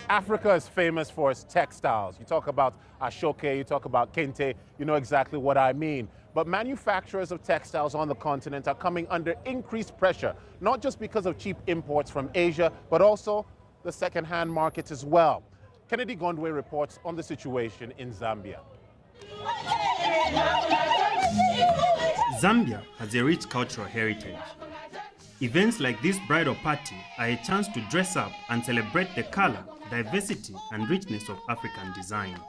Africa is famous for its textiles. You talk about ashoke, you talk about kente, you know exactly what I mean. But manufacturers of textiles on the continent are coming under increased pressure, not just because of cheap imports from Asia, but also the second-hand markets as well. Kennedy Gondwe reports on the situation in Zambia. Zambia has a rich cultural heritage. Events like this bridal party are a chance to dress up and celebrate the color, diversity and richness of African design.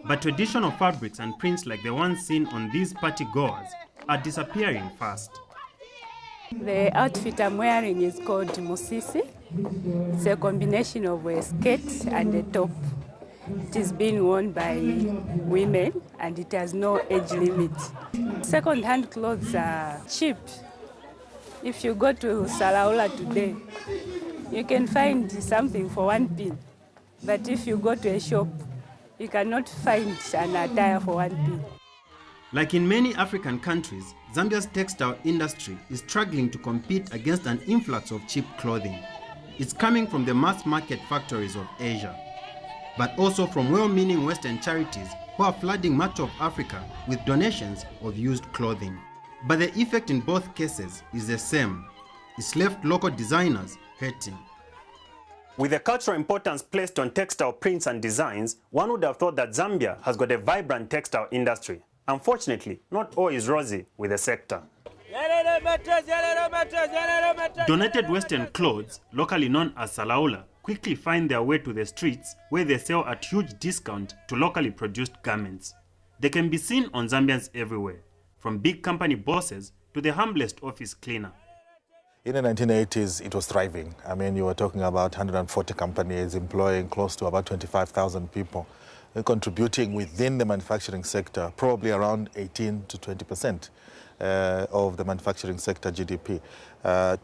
But traditional fabrics and prints like the ones seen on these party goers are disappearing fast. The outfit I'm wearing is called musisi. It's a combination of a skirt and a top. It is being worn by women and it has no age limit. Second-hand clothes are cheap. If you go to Salaula today, you can find something for 1 pin. But if you go to a shop, you cannot find an attire for 1 pin. Like in many African countries, Zambia's textile industry is struggling to compete against an influx of cheap clothing. It's coming from the mass market factories of Asia, but also from well-meaning Western charities who are flooding much of Africa with donations of used clothing. But the effect in both cases is the same. It's left local designers hurting. With the cultural importance placed on textile prints and designs, one would have thought that Zambia has got a vibrant textile industry. Unfortunately, not all is rosy with the sector. Donated Western clothes, locally known as Salaula, quickly find their way to the streets where they sell at huge discount to locally produced garments. They can be seen on Zambians everywhere, from big company bosses to the humblest office cleaner. In the 1980s, it was thriving. I mean, you were talking about 140 companies employing close to about 25,000 people, contributing within the manufacturing sector, probably around 18 to 20% of the manufacturing sector GDP.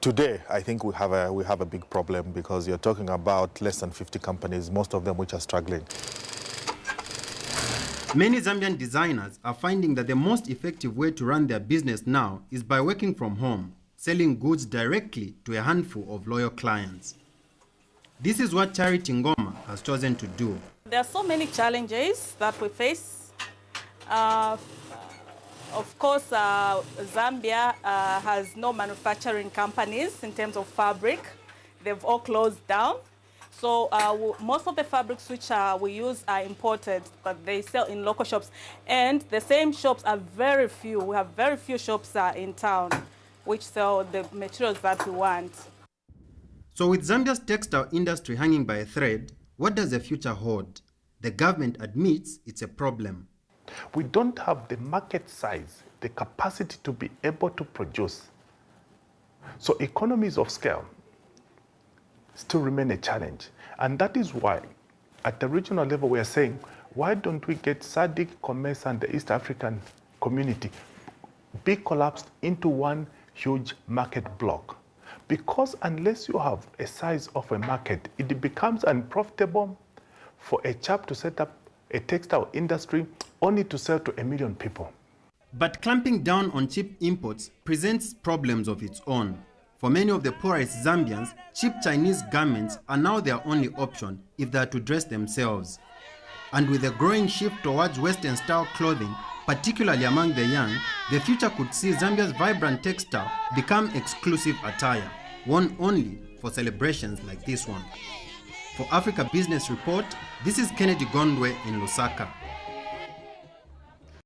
Today, I think we have a big problem because you're talking about less than 50 companies, most of them which are struggling. Many Zambian designers are finding that the most effective way to run their business now is by working from home, selling goods directly to a handful of loyal clients. This is what Charity Ngoma has chosen to do. There are so many challenges that we face. Of course, Zambia has no manufacturing companies in terms of fabric. They've all closed down. So most of the fabrics which we use are imported, but they sell in local shops. And the same shops are very few. We have very few shops in town which sell the materials that we want. So with Zambia's textile industry hanging by a thread, what does the future hold? The government admits it's a problem. We don't have the market size, the capacity to be able to produce. So economies of scale still remain a challenge. And that is why, at the regional level, we are saying, why don't we get SADC, COMESA, and the East African community be collapsed into one huge market block? Because unless you have a size of a market, it becomes unprofitable for a chap to set up a textile industry only to sell to 1 million people. But clamping down on cheap imports presents problems of its own. For many of the poorest Zambians, cheap Chinese garments are now their only option if they are to dress themselves. And with a growing shift towards Western-style clothing, particularly among the young, the future could see Zambia's vibrant textile become exclusive attire, worn only for celebrations like this one. For Africa Business Report, this is Kennedy Gondwe in Lusaka.